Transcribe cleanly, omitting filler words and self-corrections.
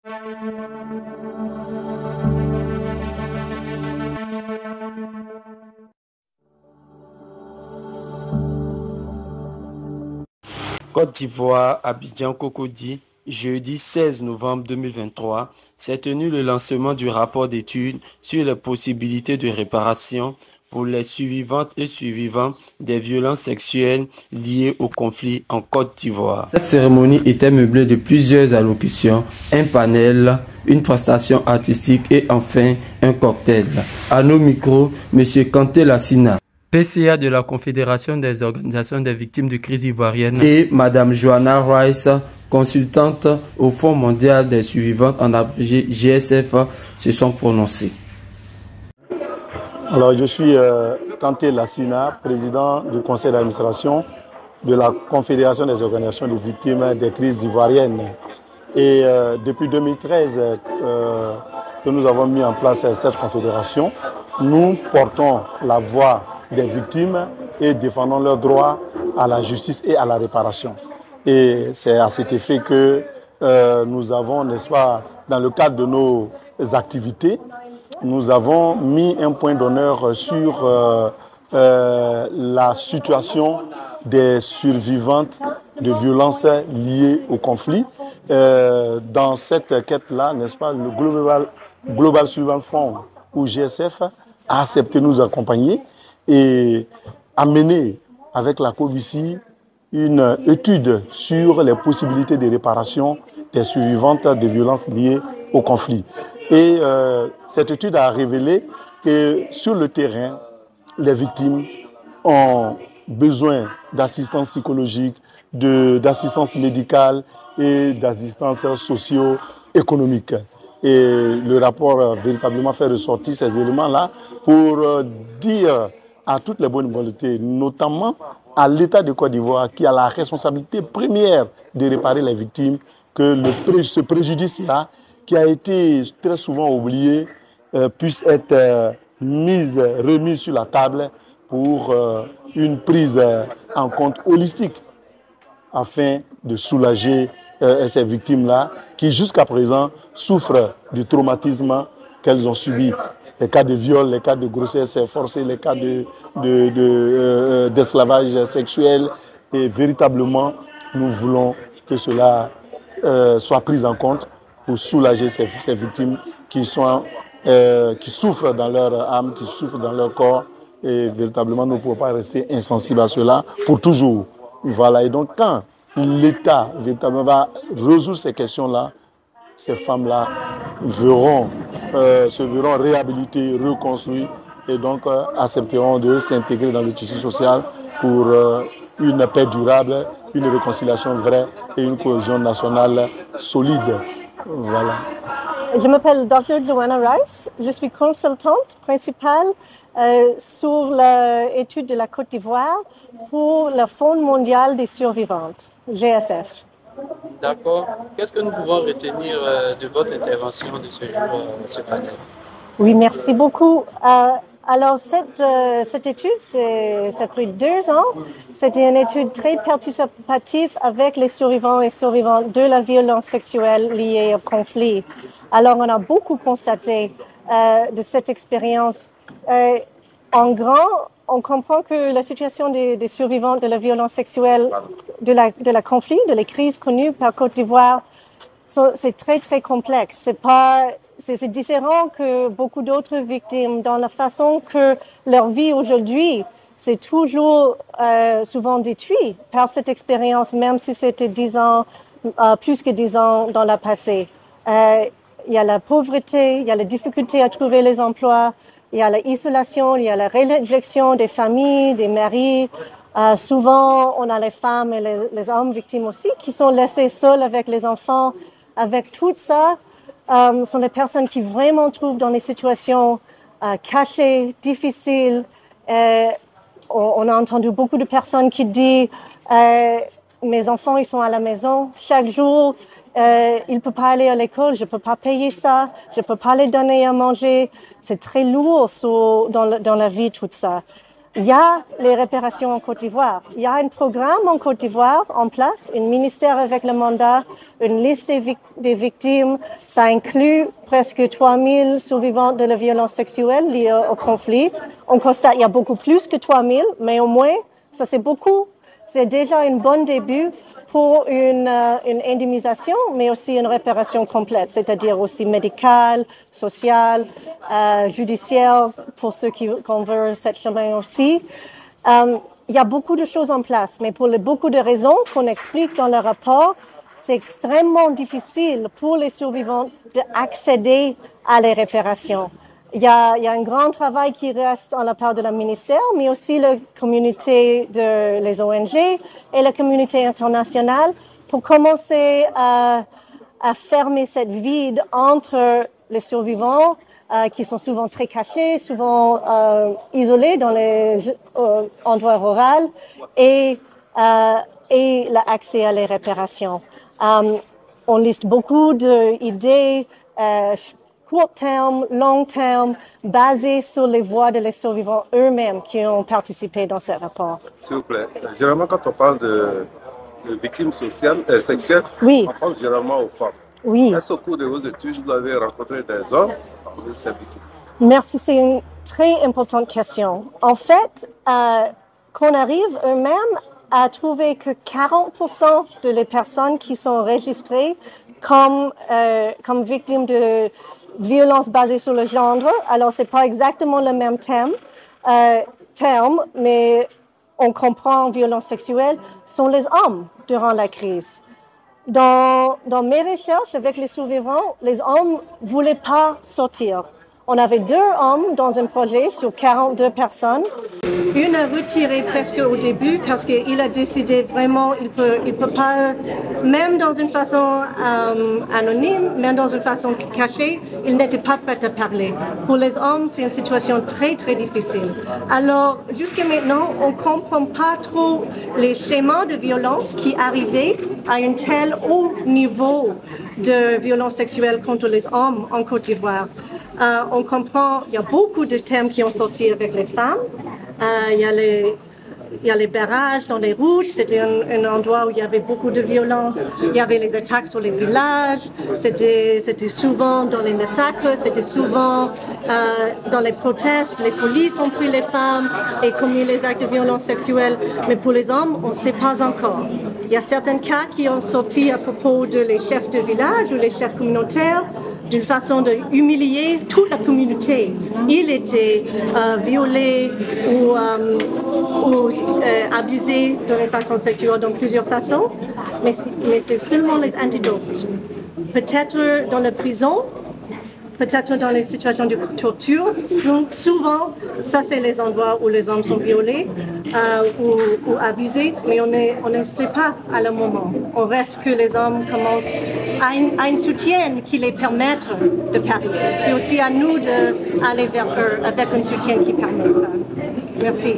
Côte d'Ivoire, Abidjan Cocody, jeudi 16 novembre 2023, s'est tenu le lancement du rapport d'étude sur les possibilités de réparation pour les survivantes et survivants des violences sexuelles liées au conflit en Côte d'Ivoire. Cette cérémonie était meublée de plusieurs allocutions, un panel, une prestation artistique et enfin un cocktail. À nos micros, M. Kanté Lassina, PCA de la Confédération des organisations des victimes de crise ivoirienne, et Mme Joanna Rice, consultante au Fonds mondial des survivantes, en abrégé GSF, se sont prononcés. Alors, je suis Kanté Lassina, président du conseil d'administration de la Confédération des organisations des victimes des crises ivoiriennes. Et depuis 2013 que nous avons mis en place cette confédération, nous portons la voix des victimes et défendons leurs droits à la justice et à la réparation. Et c'est à cet effet que nous avons, n'est-ce pas, dans le cadre de nos activités, nous avons mis un point d'honneur sur la situation des survivantes de violences liées au conflit. Dans cette quête-là, n'est-ce pas, le Global Survivant Fund, ou GSF, a accepté de nous accompagner et a mené avec la COVICI une étude sur les possibilités de réparation des survivantes de violences liées au conflit. Et cette étude a révélé que sur le terrain, les victimes ont besoin d'assistance psychologique, d'assistance médicale et d'assistance socio-économique. Et le rapport véritablement fait ressortir ces éléments-là pour dire à toutes les bonnes volontés, notamment à l'État de Côte d'Ivoire, qui a la responsabilité première de réparer les victimes, que ce préjudice-là, qui a été très souvent oublié, puisse être remis sur la table pour une prise en compte holistique afin de soulager ces victimes-là qui jusqu'à présent souffrent du traumatisme qu'elles ont subi. Les cas de viol, les cas de grossesse forcée, les cas d'esclavage sexuel. Et véritablement, nous voulons que cela soit pris en compte pour soulager ces victimes qui souffrent dans leur âme, qui souffrent dans leur corps. Et véritablement, nous ne pouvons pas rester insensibles à cela pour toujours. Voilà. Et donc, quand l'État véritablement va résoudre ces questions-là, ces femmes-là se verront réhabilitées, reconstruites et donc accepteront de s'intégrer dans le tissu social pour une paix durable, une réconciliation vraie et une cohésion nationale solide. Voilà. Je m'appelle Dr. Joanna Rice, je suis consultante principale sur l'étude de la Côte d'Ivoire pour le Fonds mondial des survivantes, GSF. D'accord. Qu'est-ce que nous pouvons retenir de votre intervention de ce jour, ce panel? Oui, merci beaucoup. Alors, cette étude, ça a pris 2 ans. C'était une étude très participative avec les survivants et survivantes de la violence sexuelle liée au conflit. Alors, on a beaucoup constaté de cette expérience. En grand, on comprend que la situation des survivants de la violence sexuelle, de la conflit, de la crise connue par Côte d'Ivoire, c'est très, très complexe. C'est différent que beaucoup d'autres victimes dans la façon que leur vie aujourd'hui, c'est toujours souvent détruit par cette expérience, même si c'était 10 ans, plus que 10 ans dans le passé. Il y a la pauvreté, il y a la difficulté à trouver les emplois, il y a l'isolation, il y a la réjection des familles, des maris. Souvent, on a les femmes et les hommes victimes aussi qui sont laissés seuls avec les enfants. Avec tout ça, sont les personnes qui vraiment trouvent dans des situations cachées, difficiles. On a entendu beaucoup de personnes qui disent mes enfants, ils sont à la maison chaque jour, ils ne peuvent pas aller à l'école, je ne peux pas payer ça, je ne peux pas les donner à manger. C'est très lourd dans la vie, tout ça. il y a les réparations en Côte d'Ivoire. Il y a un programme en Côte d'Ivoire en place, un ministère avec le mandat, une liste des victimes. Ça inclut presque 3000 survivants de la violence sexuelle liée au conflit. On constate qu'il y a beaucoup plus que 3000, mais au moins, ça c'est beaucoup. C'est déjà un bon début pour une indemnisation, mais aussi une réparation complète, c'est-à-dire aussi médicale, sociale, judiciaire, pour ceux qui veut cette chemin aussi. Il y a beaucoup de choses en place, mais pour beaucoup de raisons qu'on explique dans le rapport, c'est extrêmement difficile pour les survivants d'accéder à les réparations. Il y a un grand travail qui reste en la part de la ministère, mais aussi la communauté les ONG et la communauté internationale pour commencer à fermer cette vide entre les survivants qui sont souvent très cachés, souvent isolés dans les endroits ruraux et l'accès à les réparations. On liste beaucoup d'idées court terme, long terme, basé sur les voix des survivants eux-mêmes qui ont participé dans ce rapport. S'il vous plaît, généralement quand on parle de victimes sexuelles, oui. On pense généralement aux femmes. Oui. Est-ce qu'au cours de vos études, vous avez rencontré des hommes parmi ces victimes? Merci, c'est une très importante question. En fait, qu'on arrive eux-mêmes à trouver que 40% de les personnes qui sont enregistrées comme victimes de violence basée sur le genre, alors c'est pas exactement le même terme, mais on comprend violence sexuelle, sont les hommes durant la crise. Dans mes recherches avec les survivants, les hommes voulaient pas sortir. On avait 2 hommes dans un projet sur 42 personnes. Une a retiré presque au début parce qu'il a décidé vraiment, il peut pas, même dans une façon anonyme, même dans une façon cachée, il n'était pas prêt à parler. Pour les hommes, c'est une situation très, très difficile. Alors, jusqu'à maintenant, on ne comprend pas trop les schémas de violence qui arrivaient à un tel haut niveau de violence sexuelle contre les hommes en Côte d'Ivoire. On comprend, il y a beaucoup de thèmes qui ont sorti avec les femmes. Il y a les barrages dans les routes, c'était un endroit où il y avait beaucoup de violence. Il y avait les attaques sur les villages, c'était souvent dans les massacres, c'était souvent dans les protestes. Les polices ont pris les femmes et commis les actes de violence sexuelle. Mais pour les hommes, on ne sait pas encore. Il y a certains cas qui ont sorti à propos de les chefs de village ou les chefs communautaires, d'une façon de humilier toute la communauté. Il était violé ou abusé d'une façon sexuelle dans plusieurs façons, mais c'est seulement les antidotes. Peut-être dans la prison, peut-être dans les situations de torture, souvent, ça c'est les endroits où les hommes sont violés ou abusés, mais on ne sait pas à le moment. On reste que les hommes commencent à un soutien qui les permette de parler. C'est aussi à nous d'aller vers eux avec un soutien qui permet ça. Merci.